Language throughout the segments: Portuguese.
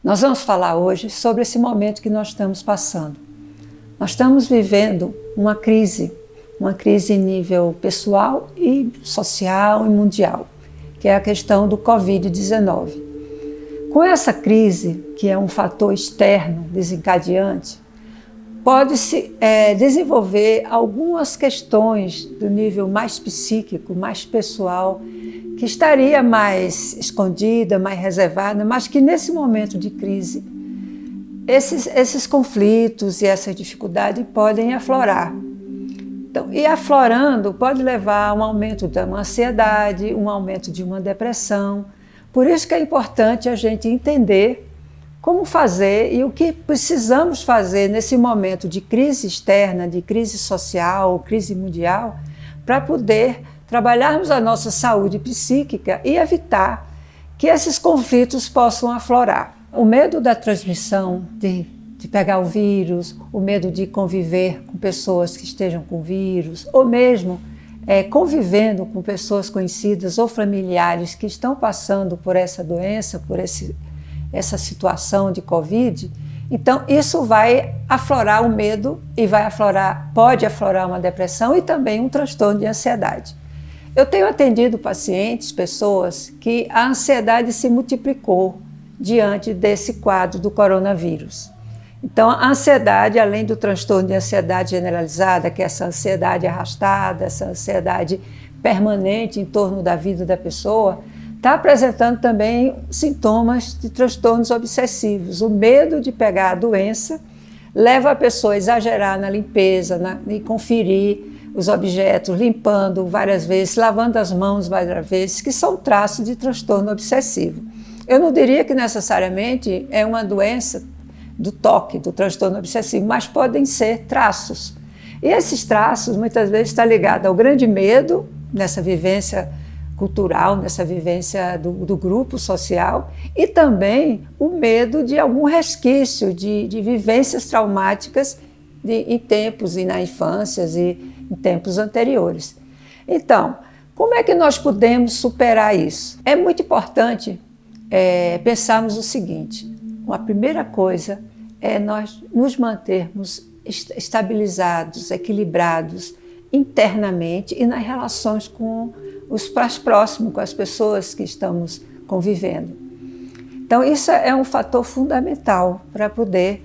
Nós vamos falar hoje sobre esse momento que nós estamos passando. Nós estamos vivendo uma crise em nível pessoal e social e mundial, que é a questão do Covid-19. Com essa crise, que é um fator externo desencadeante, pode-se desenvolver algumas questões do nível mais psíquico, mais pessoal, que estaria mais escondida, mais reservada, mas que nesse momento de crise, esses conflitos e essa dificuldade podem aflorar. Então, e aflorando pode levar a um aumento de uma ansiedade, um aumento de uma depressão. Por isso que é importante a gente entender como fazer e o que precisamos fazer nesse momento de crise externa, de crise social, crise mundial, para poder trabalharmos a nossa saúde psíquica e evitar que esses conflitos possam aflorar. O medo da transmissão, de pegar o vírus, o medo de conviver com pessoas que estejam com vírus, ou mesmo convivendo com pessoas conhecidas ou familiares que estão passando por essa doença, por essa situação de Covid. Então, isso vai aflorar o medo e pode aflorar uma depressão e também um transtorno de ansiedade. Eu tenho atendido pacientes, pessoas que a ansiedade se multiplicou diante desse quadro do coronavírus. Então, a ansiedade, além do transtorno de ansiedade generalizada, que é essa ansiedade arrastada, essa ansiedade permanente em torno da vida da pessoa, está apresentando também sintomas de transtornos obsessivos. O medo de pegar a doença leva a pessoa a exagerar na limpeza, em conferir os objetos, limpando várias vezes, lavando as mãos várias vezes, que são traços de transtorno obsessivo. Eu não diria que necessariamente é uma doença do TOC, do transtorno obsessivo, mas podem ser traços. E esses traços muitas vezes estão ligados ao grande medo, nessa vivência cultural, nessa vivência do grupo social, e também o medo de algum resquício de vivências traumáticas em tempos e na infância e em tempos anteriores. Então, como é que nós podemos superar isso? É muito importante pensarmos o seguinte: a primeira coisa é nós nos mantermos estabilizados, equilibrados internamente e nas relações com os próximos, com as pessoas que estamos convivendo. Então, isso é um fator fundamental para poder...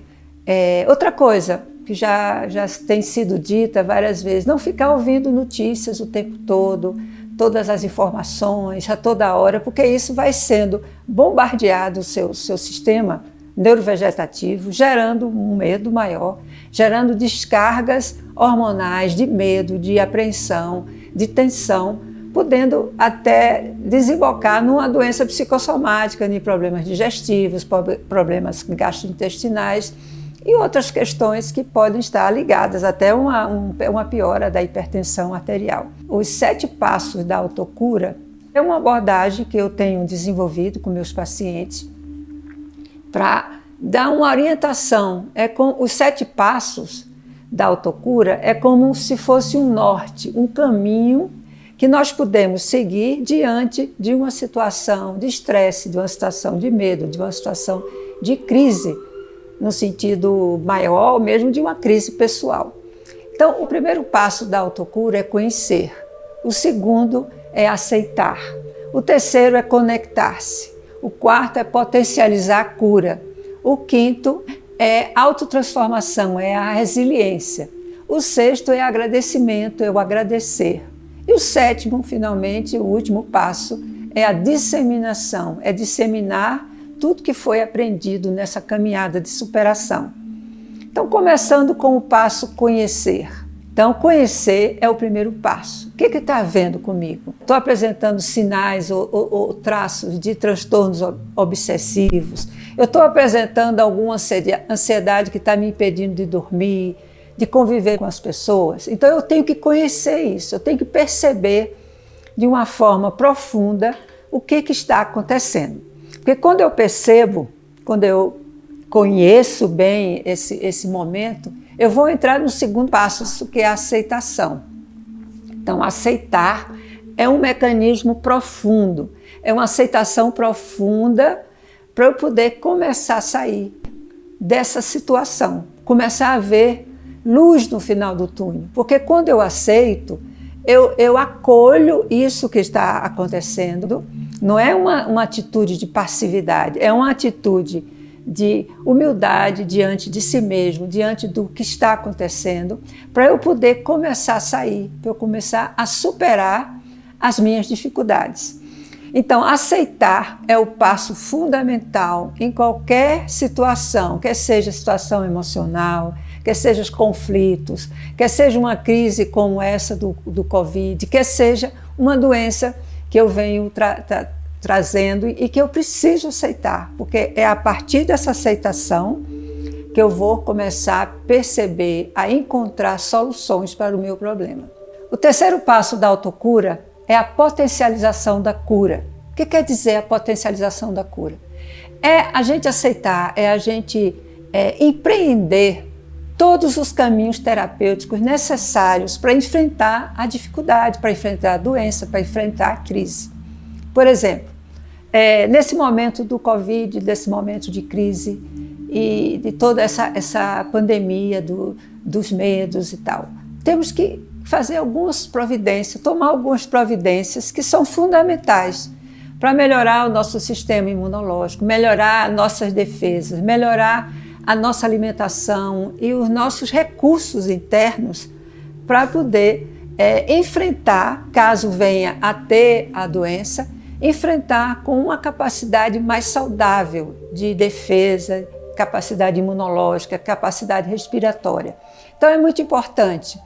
outra coisa que já tem sido dita várias vezes, não ficar ouvindo notícias o tempo todo, todas as informações, a toda hora, porque isso vai sendo bombardeado o seu sistema neurovegetativo, gerando um medo maior, gerando descargas hormonais de medo, de apreensão, de tensão, podendo até desembocar numa doença psicossomática, em problemas digestivos, problemas gastrointestinais e outras questões que podem estar ligadas até uma piora da hipertensão arterial. Os 7 passos da autocura é uma abordagem que eu tenho desenvolvido com meus pacientes para dar uma orientação. Os 7 passos da autocura é como se fosse um norte, um caminho que nós podemos seguir diante de uma situação de estresse, de uma situação de medo, de uma situação de crise, no sentido maior, ou mesmo de uma crise pessoal. Então, o primeiro passo da autocura é conhecer. O segundo é aceitar. O terceiro é conectar-se. O quarto é potencializar a cura. O quinto é autotransformação, é a resiliência. O sexto é agradecimento, é o agradecer. E o sétimo, finalmente, o último passo, é a disseminação, é disseminar tudo que foi aprendido nessa caminhada de superação. Então, começando com o passo conhecer. Então, conhecer é o primeiro passo. O que está havendo comigo? Estou apresentando sinais ou traços de transtornos obsessivos? Eu estou apresentando alguma ansiedade que está me impedindo de dormir, de conviver com as pessoas? Então, eu tenho que conhecer isso, eu tenho que perceber de uma forma profunda o que está acontecendo. Porque quando eu percebo, quando eu conheço bem esse momento, eu vou entrar no segundo passo, que é a aceitação. Então, aceitar é um mecanismo profundo, é uma aceitação profunda para eu poder começar a sair dessa situação, começar a ver luz no final do túnel. Porque quando eu aceito, eu acolho isso que está acontecendo. Não é uma atitude de passividade, é uma atitude de humildade diante de si mesmo, diante do que está acontecendo, para eu poder começar a sair, para eu começar a superar as minhas dificuldades. Então, aceitar é o passo fundamental em qualquer situação, quer seja situação emocional, quer seja os conflitos, quer seja uma crise como essa do Covid, quer seja uma doença que eu venho trazendo e que eu preciso aceitar, porque é a partir dessa aceitação que eu vou começar a perceber, a encontrar soluções para o meu problema. O terceiro passo da autocura é a potencialização da cura. O que quer dizer a potencialização da cura? É a gente aceitar, é a gente empreender todos os caminhos terapêuticos necessários para enfrentar a dificuldade, para enfrentar a doença, para enfrentar a crise. Por exemplo, nesse momento do Covid, desse momento de crise e de toda essa pandemia dos medos e tal, temos que fazer algumas providências, tomar algumas providências que são fundamentais para melhorar o nosso sistema imunológico, melhorar nossas defesas, melhorar a nossa alimentação e os nossos recursos internos para poder enfrentar, caso venha a ter a doença, enfrentar com uma capacidade mais saudável de defesa, capacidade imunológica, capacidade respiratória. Então é muito importante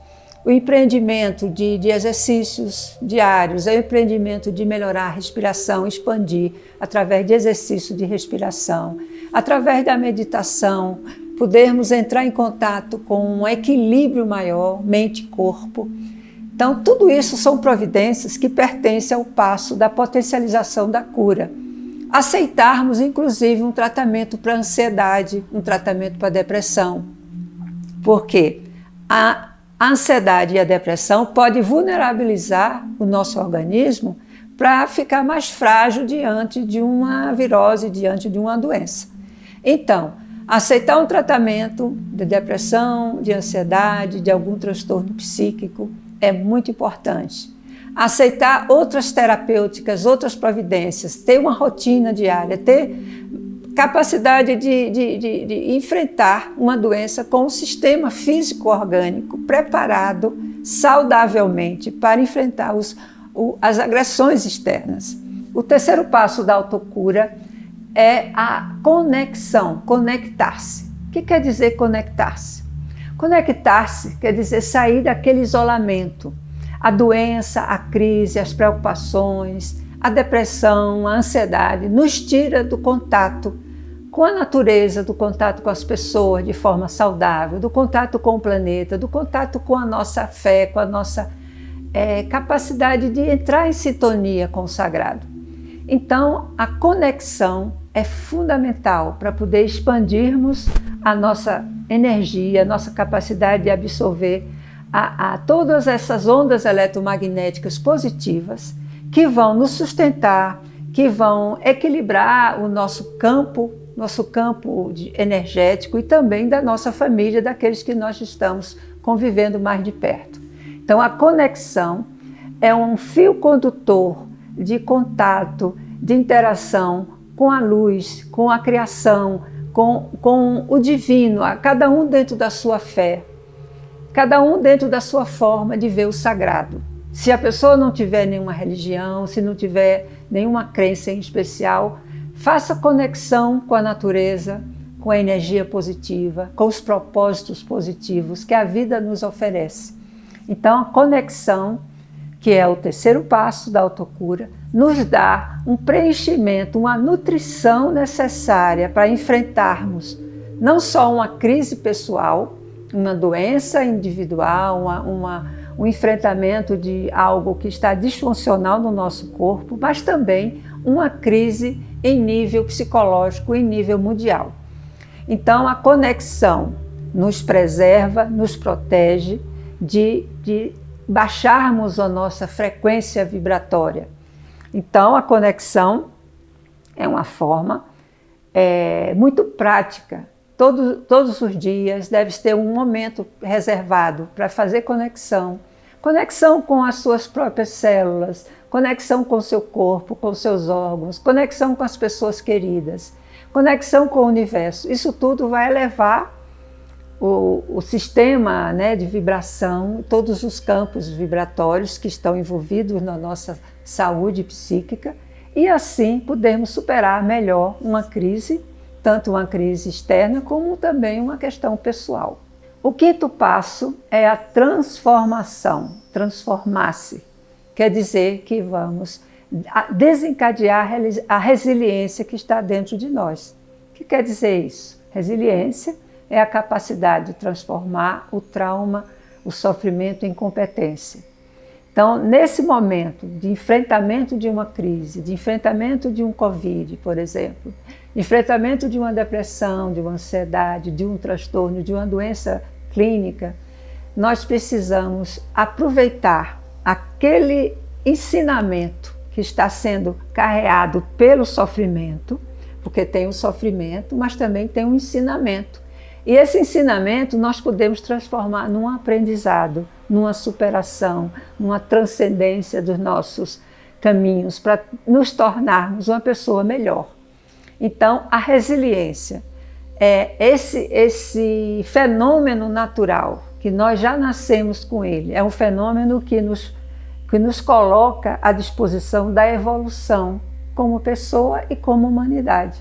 o empreendimento de exercícios diários, é o empreendimento de melhorar a respiração, expandir através de exercício de respiração, através da meditação, podermos entrar em contato com um equilíbrio maior, mente e corpo. Então, tudo isso são providências que pertencem ao passo da potencialização da cura. Aceitarmos, inclusive, um tratamento para ansiedade, um tratamento para depressão. Por quê? A ansiedade e a depressão podem vulnerabilizar o nosso organismo para ficar mais frágil diante de uma virose, diante de uma doença. Então, aceitar um tratamento de depressão, de ansiedade, de algum transtorno psíquico é muito importante. Aceitar outras terapêuticas, outras providências, ter uma rotina diária, ter capacidade de enfrentar uma doença com um sistema físico-orgânico preparado saudavelmente para enfrentar as agressões externas. O terceiro passo da autocura é a conexão, conectar-se. O que quer dizer conectar-se? Conectar-se quer dizer sair daquele isolamento. A doença, a crise, as preocupações, a depressão, a ansiedade nos tira do contato com a natureza, do contato com as pessoas de forma saudável, do contato com o planeta, do contato com a nossa fé, com a nossa capacidade de entrar em sintonia com o sagrado. Então, a conexão é fundamental para poder expandirmos a nossa energia, a nossa capacidade de absorver a todas essas ondas eletromagnéticas positivas que vão nos sustentar, que vão equilibrar o nosso campo energético e também da nossa família, daqueles que nós estamos convivendo mais de perto. Então, a conexão é um fio condutor de contato, de interação com a luz, com a criação, com o divino, cada um dentro da sua fé, cada um dentro da sua forma de ver o sagrado. Se a pessoa não tiver nenhuma religião, se não tiver nenhuma crença em especial, faça conexão com a natureza, com a energia positiva, com os propósitos positivos que a vida nos oferece. Então, a conexão, que é o terceiro passo da autocura, nos dá um preenchimento, uma nutrição necessária para enfrentarmos não só uma crise pessoal, uma doença individual, um enfrentamento de algo que está disfuncional no nosso corpo, mas também uma crise em nível psicológico, em nível mundial. Então, a conexão nos preserva, nos protege de baixarmos a nossa frequência vibratória. Então, a conexão é uma forma muito prática. Todos os dias deve ter um momento reservado para fazer conexão. Conexão com as suas próprias células, conexão com o seu corpo, com os seus órgãos, conexão com as pessoas queridas, conexão com o universo. Isso tudo vai elevar o sistema, né, de vibração, todos os campos vibratórios que estão envolvidos na nossa saúde psíquica, e assim podermos superar melhor uma crise, tanto uma crise externa como também uma questão pessoal. O quinto passo é a transformação, transformar-se. Quer dizer que vamos desencadear a resiliência que está dentro de nós. O que quer dizer isso? Resiliência é a capacidade de transformar o trauma, o sofrimento em competência. Então, nesse momento de enfrentamento de uma crise, de enfrentamento de um Covid, por exemplo, de enfrentamento de uma depressão, de uma ansiedade, de um transtorno, de uma doença clínica, nós precisamos aproveitar aquele ensinamento que está sendo carreado pelo sofrimento, porque tem o sofrimento, mas também tem um ensinamento. E esse ensinamento nós podemos transformar num aprendizado, numa superação, numa transcendência dos nossos caminhos para nos tornarmos uma pessoa melhor. Então, a resiliência é esse fenômeno natural que nós já nascemos com ele. É um fenômeno que nos coloca à disposição da evolução como pessoa e como humanidade.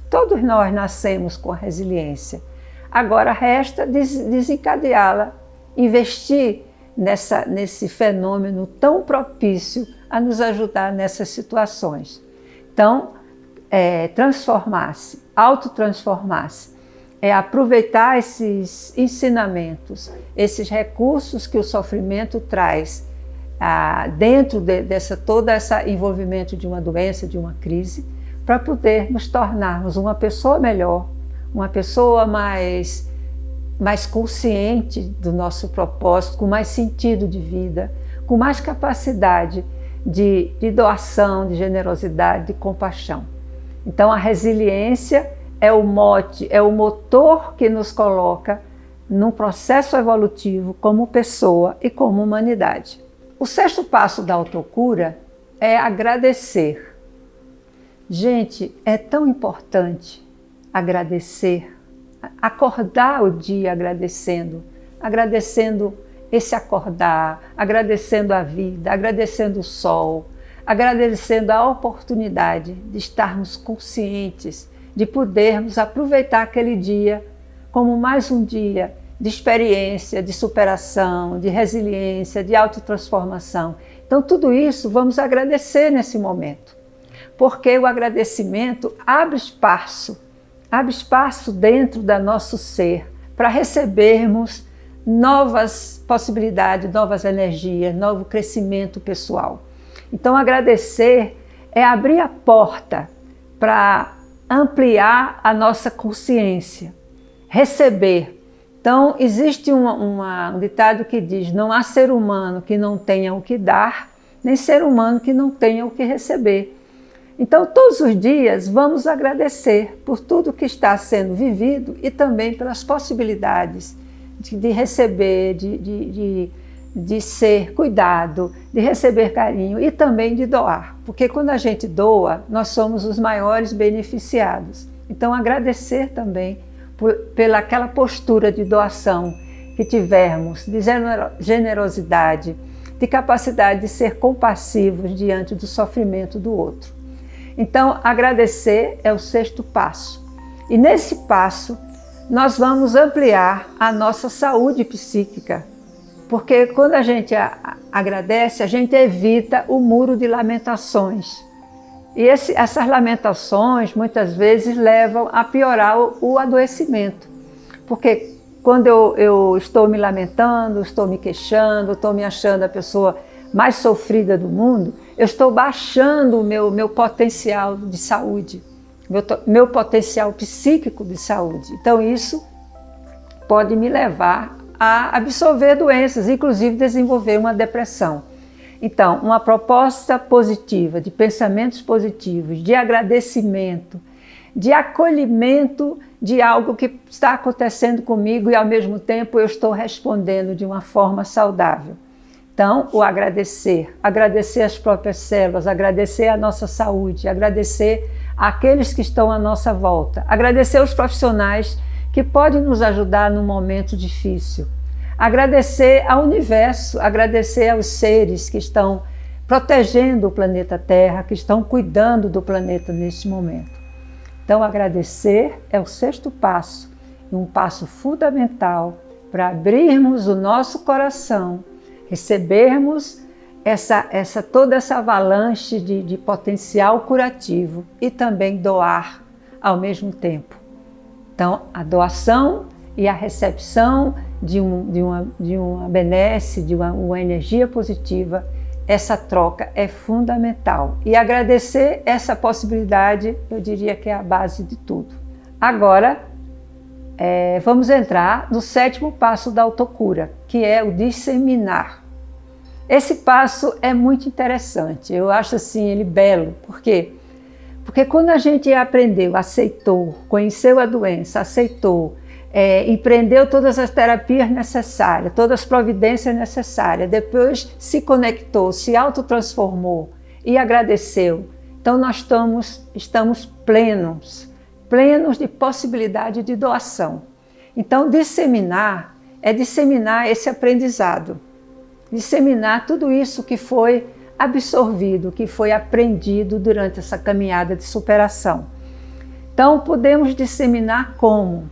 Todos nós nascemos com a resiliência. Agora resta desencadeá-la, investir nesse fenômeno tão propício a nos ajudar nessas situações. Então, transformar-se, autotransformar-se, é aproveitar esses ensinamentos, esses recursos que o sofrimento traz dentro todo esse envolvimento de uma doença, de uma crise, para poder nos tornarmos uma pessoa melhor, uma pessoa mais consciente do nosso propósito, com mais sentido de vida, com mais capacidade de doação, de generosidade, de compaixão. Então a resiliência é o mote, é o motor que nos coloca num processo evolutivo como pessoa e como humanidade. O sexto passo da autocura é agradecer. Gente, é tão importante agradecer, acordar o dia agradecendo esse acordar, agradecendo a vida, agradecendo o sol, agradecendo a oportunidade de estarmos conscientes, de podermos aproveitar aquele dia como mais um dia de experiência, de superação, de resiliência, de autotransformação. Então tudo isso vamos agradecer nesse momento, porque o agradecimento abre espaço dentro do nosso ser para recebermos novas possibilidades, novas energias, novo crescimento pessoal. Então agradecer é abrir a porta para ampliar a nossa consciência, receber. Então existe um ditado que diz: não há ser humano que não tenha o que dar, nem ser humano que não tenha o que receber. Então, todos os dias, vamos agradecer por tudo que está sendo vivido e também pelas possibilidades de receber, de ser cuidado, de receber carinho e também de doar. Porque quando a gente doa, nós somos os maiores beneficiados. Então, agradecer também pelaquela postura de doação que tivermos, de generosidade, de capacidade de ser compassivos diante do sofrimento do outro. Então, agradecer é o sexto passo. E nesse passo, nós vamos ampliar a nossa saúde psíquica. Porque quando a gente agradece, a gente evita o muro de lamentações. E essas lamentações, muitas vezes, levam a piorar o adoecimento. Porque quando eu estou me lamentando, estou me queixando, estou me achando a pessoa mais sofrida do mundo, eu estou baixando o meu potencial de saúde, meu potencial psíquico de saúde. Então isso pode me levar a absorver doenças, inclusive desenvolver uma depressão. Então, uma proposta positiva, de pensamentos positivos, de agradecimento, de acolhimento de algo que está acontecendo comigo e, ao mesmo tempo, eu estou respondendo de uma forma saudável. Então, o agradecer as próprias células, agradecer a nossa saúde, agradecer àqueles que estão à nossa volta, agradecer os profissionais que podem nos ajudar num momento difícil, agradecer ao universo, agradecer aos seres que estão protegendo o planeta Terra, que estão cuidando do planeta neste momento. Então, agradecer é o 6º passo, um passo fundamental para abrirmos o nosso coração, recebermos toda essa avalanche de potencial curativo e também doar ao mesmo tempo. Então, a doação e a recepção de uma benesse, de uma energia positiva, essa troca é fundamental. E agradecer essa possibilidade, eu diria que é a base de tudo. Agora, vamos entrar no 7º passo da autocura, que é o disseminar. Esse passo é muito interessante, eu acho assim ele belo. Por quê? Porque quando a gente aprendeu, aceitou, conheceu a doença, aceitou, empreendeu todas as terapias necessárias, todas as providências necessárias, depois se conectou, se autotransformou e agradeceu. Então nós estamos plenos de possibilidade de doação. Então disseminar é disseminar esse aprendizado, disseminar tudo isso que foi absorvido, que foi aprendido durante essa caminhada de superação. Então podemos disseminar como?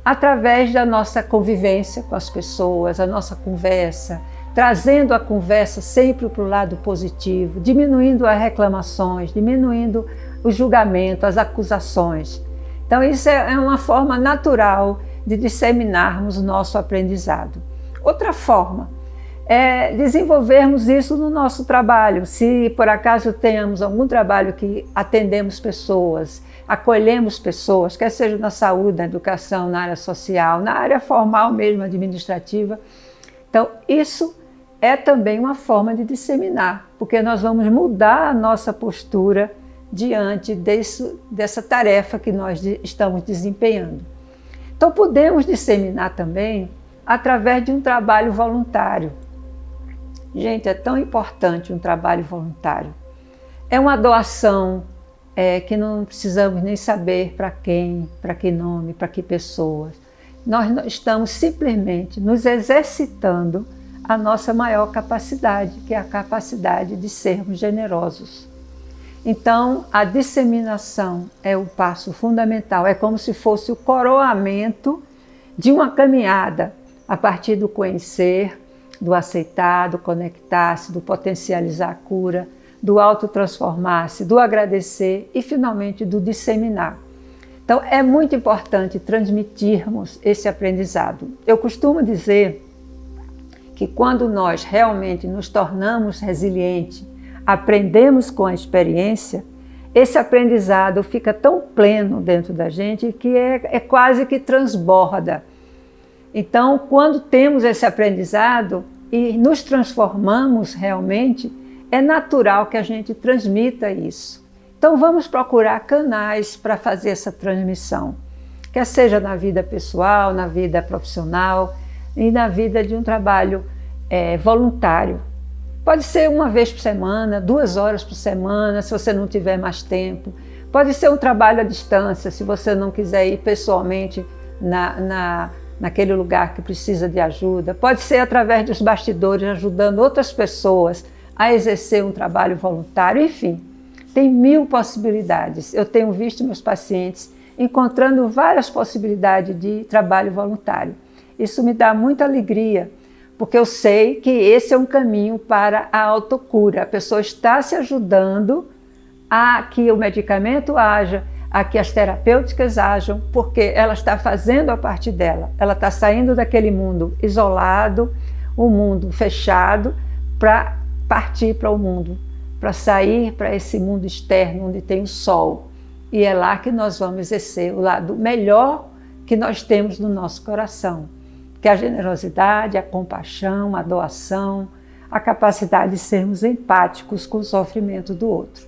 Através da nossa convivência com as pessoas, a nossa conversa, trazendo a conversa sempre para o lado positivo, diminuindo as reclamações, diminuindo o julgamento, as acusações. Então isso é uma forma natural de disseminarmos o nosso aprendizado. Outra forma é desenvolvermos isso no nosso trabalho. Se por acaso tenhamos algum trabalho que atendemos pessoas, acolhemos pessoas, quer seja na saúde, na educação, na área social, na área formal mesmo, administrativa. Então, isso é também uma forma de disseminar, porque nós vamos mudar a nossa postura diante dessa tarefa que nós estamos desempenhando. Então, podemos disseminar também através de um trabalho voluntário. Gente, é tão importante um trabalho voluntário. É uma doação que não precisamos nem saber para quem, para que nome, para que pessoas. Nós estamos simplesmente nos exercitando a nossa maior capacidade, que é a capacidade de sermos generosos. Então, a disseminação é o passo fundamental, é como se fosse o coroamento de uma caminhada a partir do conhecer, do aceitar, do conectar-se, do potencializar a cura, do autotransformar-se, do agradecer e, finalmente, do disseminar. Então, é muito importante transmitirmos esse aprendizado. Eu costumo dizer que quando nós realmente nos tornamos resilientes, aprendemos com a experiência, esse aprendizado fica tão pleno dentro da gente que é quase que transborda. Então, quando temos esse aprendizado e nos transformamos realmente, é natural que a gente transmita isso. Então, vamos procurar canais para fazer essa transmissão, quer seja na vida pessoal, na vida profissional e na vida de um trabalho voluntário. Pode ser uma vez por semana, 2 horas por semana, se você não tiver mais tempo. Pode ser um trabalho à distância, se você não quiser ir pessoalmente naquele lugar que precisa de ajuda. Pode ser através dos bastidores, ajudando outras pessoas a exercer um trabalho voluntário. Enfim, tem 1000 possibilidades. Eu tenho visto meus pacientes encontrando várias possibilidades de trabalho voluntário. Isso me dá muita alegria, porque eu sei que esse é um caminho para a autocura. A pessoa está se ajudando a que o medicamento haja, a que as terapêuticas hajam, porque ela está fazendo a parte dela. Ela está saindo daquele mundo isolado, um mundo fechado, para partir para o mundo, para sair para esse mundo externo, onde tem o sol. E é lá que nós vamos exercer o lado melhor que nós temos no nosso coração, que é a generosidade, a compaixão, a doação, a capacidade de sermos empáticos com o sofrimento do outro.